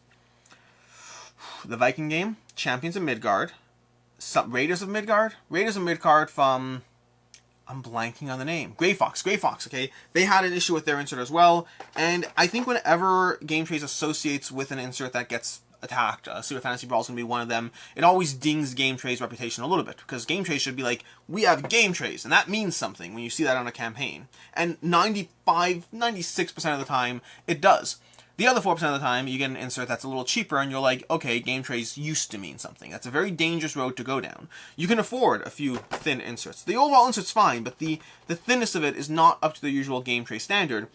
S1: the Viking game, Champions of Midgard, Raiders of Midgard from, I'm blanking on the name, Grey Fox, okay? They had an issue with their insert as well, and I think whenever Game Trays associates with an insert that gets attacked, Super Fantasy Brawl is going to be one of them, it always dings Game Trays' reputation a little bit, because Game Trays should be like, we have Game Trays, and that means something when you see that on a campaign. And 96% of the time, it does. The other 4% of the time, you get an insert that's a little cheaper, and you're like, okay, Game Trays used to mean something. That's a very dangerous road to go down. You can afford a few thin inserts. The overall insert's fine, but the thinness of it is not up to the usual Game Tray standard.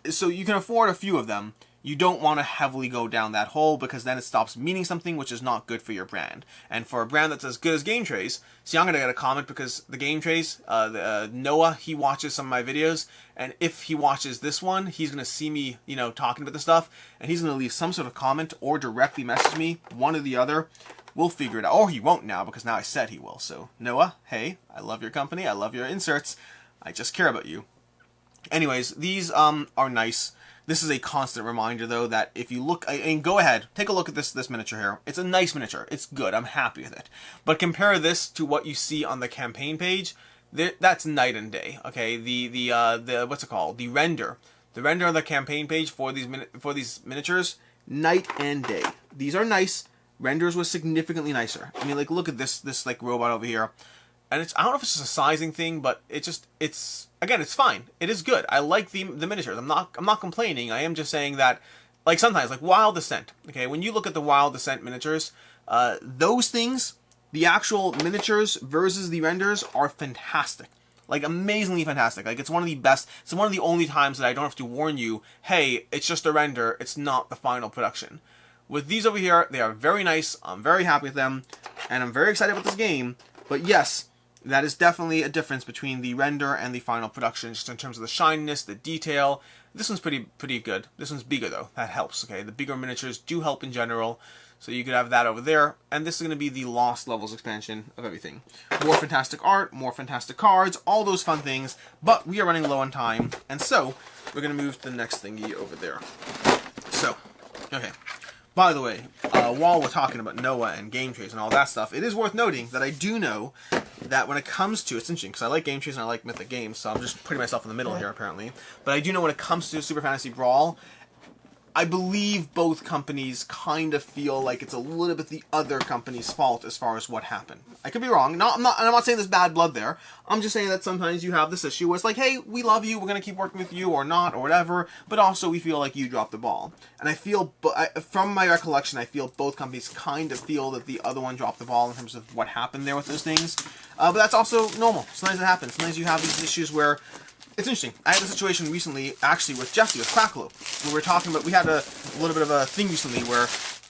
S1: So you can afford a few of them. You don't want to heavily go down that hole, because then it stops meaning something, which is not good for your brand. And for a brand that's as good as Game Trays, see, I'm going to get a comment, because the Game Trays, Noah, he watches some of my videos, and if he watches this one, he's going to see me, you know, talking about the stuff, and he's going to leave some sort of comment or directly message me, one or the other. We'll figure it out. Or he won't now, because now I said he will. So, Noah, hey, I love your company, I love your inserts, I just care about you. Anyways, these are nice. This is a constant reminder, though, that if you look, and go ahead, take a look at this miniature here. It's a nice miniature. It's good. I'm happy with it. But compare this to what you see on the campaign page. That's night and day. Okay, the what's it called? The render on the campaign page for these miniatures, night and day. These are nice. Renders was significantly nicer. I mean, like, look at this like robot over here. And I don't know if it's just a sizing thing, but again, it's fine. It is good. I like the miniatures. I'm not complaining. I am just saying that, like, sometimes, like Wild Descent. Okay, when you look at the Wild Descent miniatures, those things, the actual miniatures versus the renders are fantastic. Like, amazingly fantastic. Like, it's one of the best. It's one of the only times that I don't have to warn you, hey, it's just a render. It's not the final production. With these over here, they are very nice. I'm very happy with them, and I'm very excited about this game. But yes, that is definitely a difference between the render and the final production, just in terms of the shininess, the detail. This one's pretty good. This one's bigger, though. That helps, okay? The bigger miniatures do help in general, so you could have that over there. And this is going to be the Lost Levels expansion of everything. More fantastic art, more fantastic cards, all those fun things. But we are running low on time, and so we're going to move to the next thingy over there. So, okay. By the way, while we're talking about Noah and Game Trays and all that stuff, it is worth noting that I do know that when it comes to, it's interesting, because I like Game Trays and I like Mythic games, so I'm just putting myself in the middle here, apparently. But I do know when it comes to Super Fantasy Brawl, I believe both companies kind of feel like it's a little bit the other company's fault as far as what happened. I could be wrong. I'm not saying there's bad blood there. I'm just saying that sometimes you have this issue where it's like, hey, we love you, we're going to keep working with you, or not, or whatever, but also we feel like you dropped the ball. And I feel, from my recollection, I feel both companies kind of feel that the other one dropped the ball in terms of what happened there with those things. But that's also normal. Sometimes it happens. Sometimes you have these issues where, it's interesting. I had a situation recently, actually, with Jesse, with Crackalope. We were talking about, we had a little bit of a thing recently where,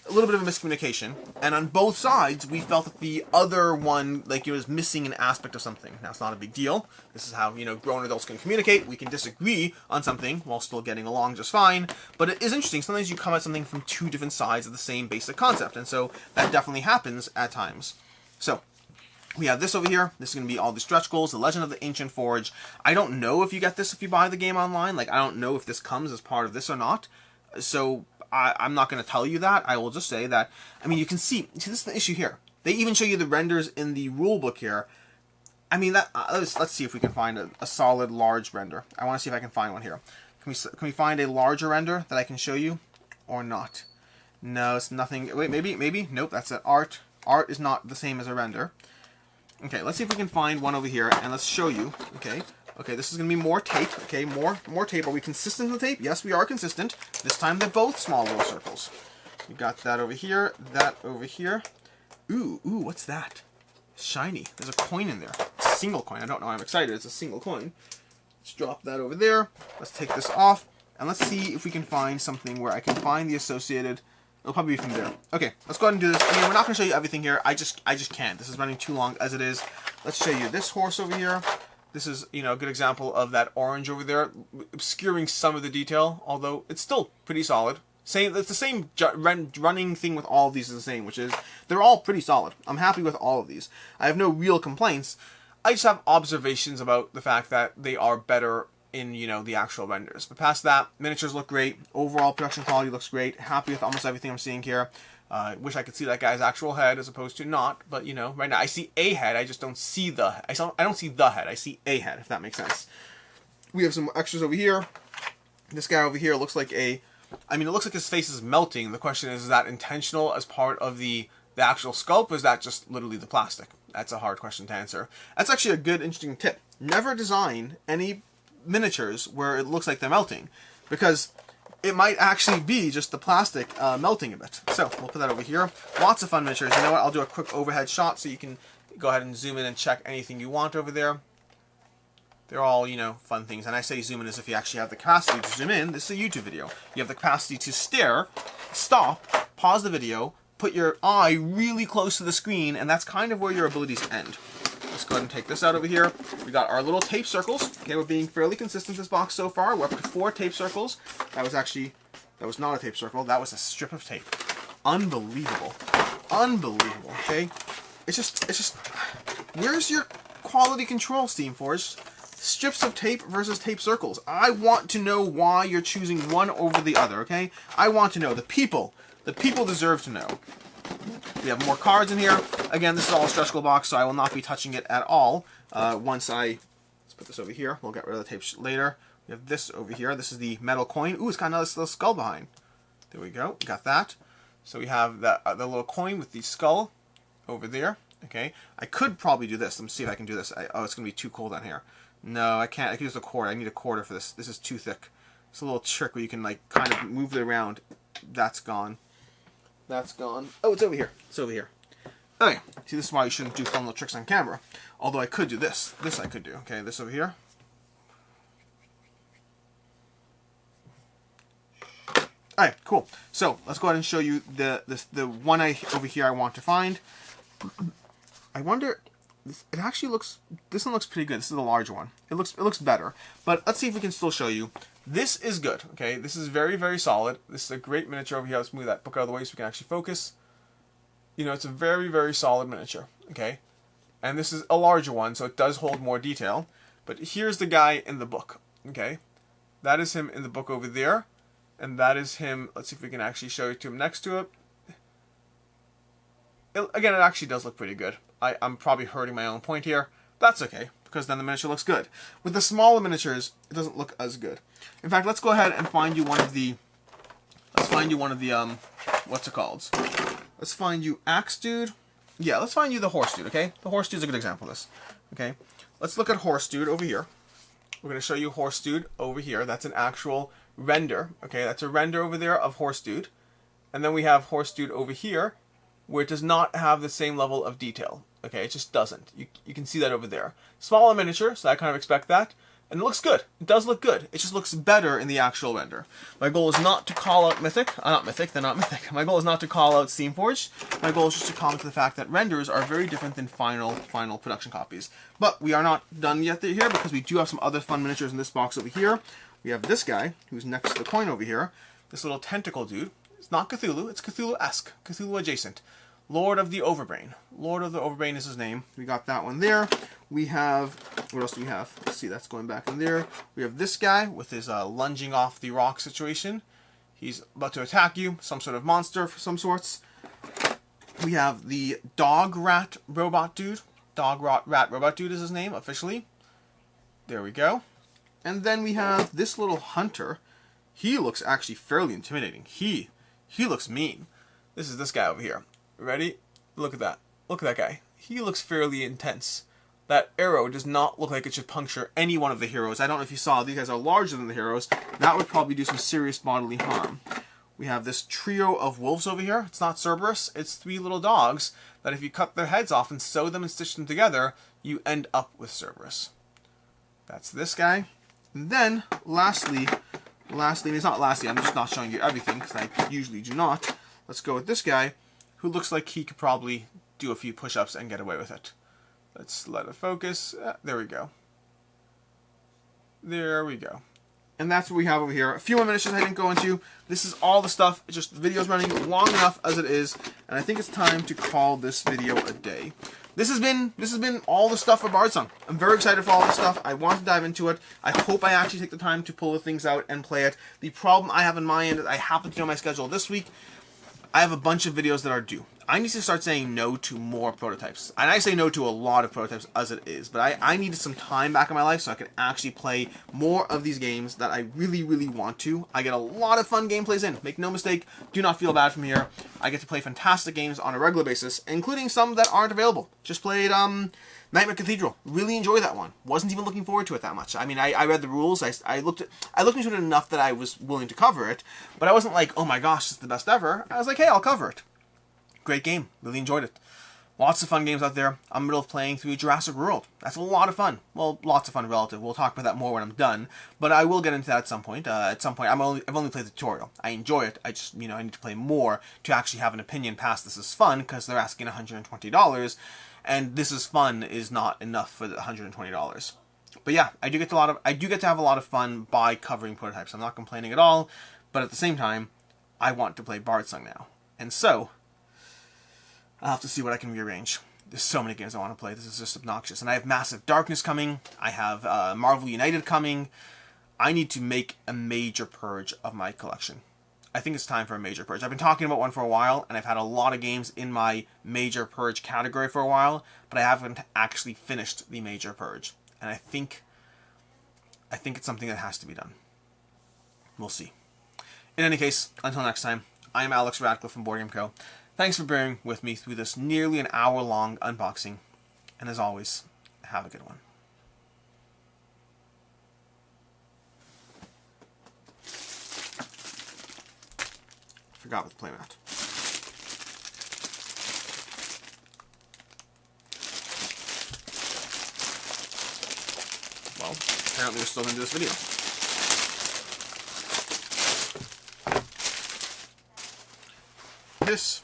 S1: a little bit of a miscommunication, and on both sides, we felt that the other one, like, it was missing an aspect of something. Now, it's not a big deal. This is how, you know, grown adults can communicate. We can disagree on something while still getting along just fine. But it is interesting. Sometimes you come at something from two different sides of the same basic concept, and so that definitely happens at times. So, we have this over here. This is going to be all the stretch goals, the Legend of the Ancient Forge. I don't know if you get this if you buy the game online. Like, I don't know if this comes as part of this or not. So, I'm not going to tell you that. I will just say that, I mean, you can see, this is the issue here. They even show you the renders in the rulebook here. I mean, that let's see if we can find a solid, large render. I want to see if I can find one here. Can we find a larger render that I can show you or not? No, it's nothing. Wait, maybe. Nope, that's an art. Art is not the same as a render. Okay, let's see if we can find one over here, and let's show you. Okay, this is going to be more tape. Okay, more tape. Are we consistent with the tape? Yes, we are consistent. This time they're both small little circles. We got that over here, that over here. Ooh, what's that? Shiny. There's a coin in there. It's a single coin. I don't know why I'm excited. It's a single coin. Let's drop that over there. Let's take this off, and let's see if we can find something where I can find the associated... It'll probably be from there. Okay, let's go ahead and do this. Again, we're not going to show you everything here. I just can't. This is running too long as it is. Let's show you this horse over here. This is, you know, a good example of that orange over there, obscuring some of the detail, although it's still pretty solid. It's the same running thing with all of these is the same, which is they're all pretty solid. I'm happy with all of these. I have no real complaints. I just have observations about the fact that they are better in, you know, the actual renders. But past that, miniatures look great. Overall production quality looks great. Happy with almost everything I'm seeing here. Wish I could see that guy's actual head as opposed to not. But, you know, right now I see a head. I just don't see the... I don't see the head. I see a head, if that makes sense. We have some extras over here. This guy over here looks like a... I mean, it looks like his face is melting. The question is that intentional as part of the actual sculpt, or is that just literally the plastic? That's a hard question to answer. That's actually a good, interesting tip. Never design any miniatures where it looks like they're melting, because it might actually be just the plastic melting a bit. So we'll put that over here. Lots of fun miniatures. You know what? I'll do a quick overhead shot so you can go ahead and zoom in and check anything you want over there. They're all, you know, fun things. And I say zoom in as if you actually have the capacity to zoom in. This is a YouTube video. You have the capacity to stare, stop, pause the video, put your eye really close to the screen, and that's kind of where your abilities end. Let's go ahead and take this out over here. We got our little tape circles. Okay, we're being fairly consistent this box so far. We're up to 4 tape circles. That was not a tape circle. That was a strip of tape. Unbelievable. Unbelievable, okay? It's just, where's your quality control, Steamforged? Strips of tape versus tape circles. I want to know why you're choosing one over the other, okay? I want to know. The people deserve to know. We have more cards in here. Again, this is all a stretch goal box, so I will not be touching it at all. Let's put this over here. We'll get rid of the tape later. We have this over here. This is the metal coin. Ooh, it's got another little skull behind. There we go. Got that. So we have the little coin with the skull over there. Okay. I could probably do this. Let me see if I can do this. Oh, it's going to be too cold down here. No, I can't. I can use a cord. I need a quarter for this. This is too thick. It's a little trick where you can, like, kind of move it around. That's gone. That's gone. Oh, it's over here. It's over here. Okay. See, this is why you shouldn't do fun little tricks on camera. Although I could do this. This I could do. Okay, this over here. Alright, cool. So, let's go ahead and show you the one over here I want to find. I wonder... It actually looks... This one looks pretty good. This is the large one. It looks better. But let's see if we can still show you. This is good, okay? This is very, very solid. This is a great miniature over here. Let's move that book out of the way so we can actually focus. You know, it's a very, very solid miniature, okay? And this is a larger one, so it does hold more detail. But here's the guy in the book, okay? That is him in the book over there. And that is him... Let's see if we can actually show it to him next to it. Again, it actually does look pretty good. I'm probably hurting my own point here. That's okay, because then the miniature looks good. With the smaller miniatures, it doesn't look as good. In fact, let's go ahead and find you one of the... what's it called? Let's find you Axe Dude. Yeah, let's find you the Horse Dude, okay? The Horse Dude's a good example of this, okay? Let's look at Horse Dude over here. We're going to show you Horse Dude over here. That's an actual render, okay? That's a render over there of Horse Dude. And then we have Horse Dude over here, where it does not have the same level of detail. Okay, it just doesn't. You can see that over there. Smaller miniature, so I kind of expect that. And it looks good. It does look good. It just looks better in the actual render. My goal is not to call out Mythic. Not Mythic, they're not Mythic. My goal is not to call out Steamforged. My goal is just to comment to the fact that renders are very different than final production copies. But we are not done yet here, because we do have some other fun miniatures in this box over here. We have this guy, who's next to the coin over here. This little tentacle dude. It's not Cthulhu, it's Cthulhu-esque. Cthulhu adjacent. Lord of the Overbrain. Lord of the Overbrain is his name. We got that one there. We have... What else do we have? Let's see, that's going back in there. We have this guy with his lunging off the rock situation. He's about to attack you. Some sort of monster of some sorts. We have the Dog Rat Robot Dude. Dog Rat Robot Dude is his name, officially. There we go. And then we have this little hunter. He looks actually fairly intimidating. He looks mean. This is this guy over here. Ready? Look at that. Look at that guy. He looks fairly intense. That arrow does not look like it should puncture any one of the heroes. I don't know if you saw, these guys are larger than the heroes. That would probably do some serious bodily harm. We have this trio of wolves over here. It's not Cerberus, it's 3 little dogs that if you cut their heads off and sew them and stitch them together, you end up with Cerberus. That's this guy. And then, lastly, it's not lastly, I'm just not showing you everything because I usually do not. Let's go with this guy who looks like he could probably do a few push-ups and get away with it. Let's let it focus. There we go. There we go. And that's what we have over here. A few more miniatures I didn't go into. This is all the stuff. It's just the video's running long enough as it is. And I think it's time to call this video a day. This has been all the stuff for Bardsung. I'm very excited for all this stuff. I want to dive into it. I hope I actually take the time to pull the things out and play it. The problem I have in my end is I happen to know my schedule this week. I have a bunch of videos that are due. I need to start saying no to more prototypes. And I say no to a lot of prototypes as it is, but I needed some time back in my life so I could actually play more of these games that I really, really want to. I get a lot of fun gameplays in. Make no mistake, do not feel bad from here. I get to play fantastic games on a regular basis, including some that aren't available. Just played Nightmare Cathedral. Really enjoyed that one. Wasn't even looking forward to it that much. I mean, I read the rules. I looked into it enough that I was willing to cover it, but I wasn't like, oh my gosh, it's the best ever. I was like, hey, I'll cover it. Great game. Really enjoyed it. Lots of fun games out there. I'm in the middle of playing through Jurassic World. That's a lot of fun. Well, lots of fun relative. We'll talk about that more when I'm done, but I will get into that at some point. I've only played the tutorial. I enjoy it. I just, I need to play more to actually have an opinion past this is fun because they're asking $120, and this is fun is not enough for the $120. But yeah, I do get to have a lot of fun by covering prototypes. I'm not complaining at all, but at the same time, I want to play Bardsung now, and so I'll have to see what I can rearrange. There's so many games I want to play. This is just obnoxious. And I have Massive Darkness coming. I have Marvel United coming. I need to make a major purge of my collection. I think it's time for a major purge. I've been talking about one for a while, and I've had a lot of games in my major purge category for a while, but I haven't actually finished the major purge. And I think it's something that has to be done. We'll see. In any case, until next time, I am Alex Radcliffe from Board Game Co. Thanks for bearing with me through this nearly an hour-long unboxing. And as always, have a good one. Forgot with the playmat. Well, apparently we're still going to do this video. This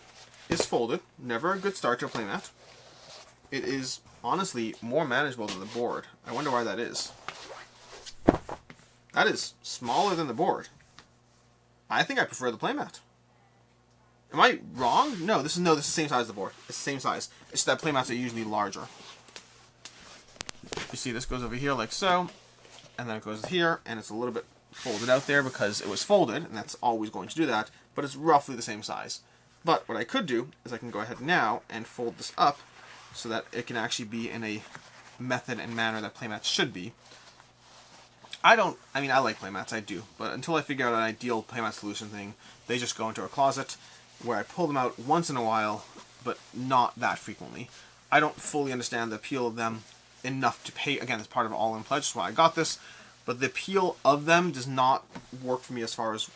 S1: is folded. Never a good start to a playmat. It is honestly more manageable than the board. I wonder why that is. That is smaller than the board. I think I prefer the playmat. Am I wrong? No, this is the same size as the board. It's the same size. It's that playmats are usually larger. You see, this goes over here like so, and then it goes here, and it's a little bit folded out there because it was folded, and that's always going to do that, but it's roughly the same size. But what I could do is I can go ahead now and fold this up so that it can actually be in a method and manner that playmats should be. I like playmats, I do, but until I figure out an ideal playmat solution thing, they just go into a closet where I pull them out once in a while, but not that frequently. I don't fully understand the appeal of them enough to pay, again, as part of All-In Pledge, that's why I got this, but the appeal of them does not work for me as far as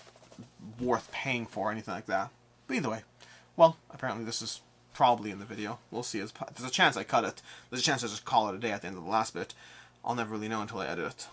S1: worth paying for or anything like that. But either way, well, apparently this is probably in the video. We'll see. There's a chance I cut it. There's a chance I just call it a day at the end of the last bit. I'll never really know until I edit it.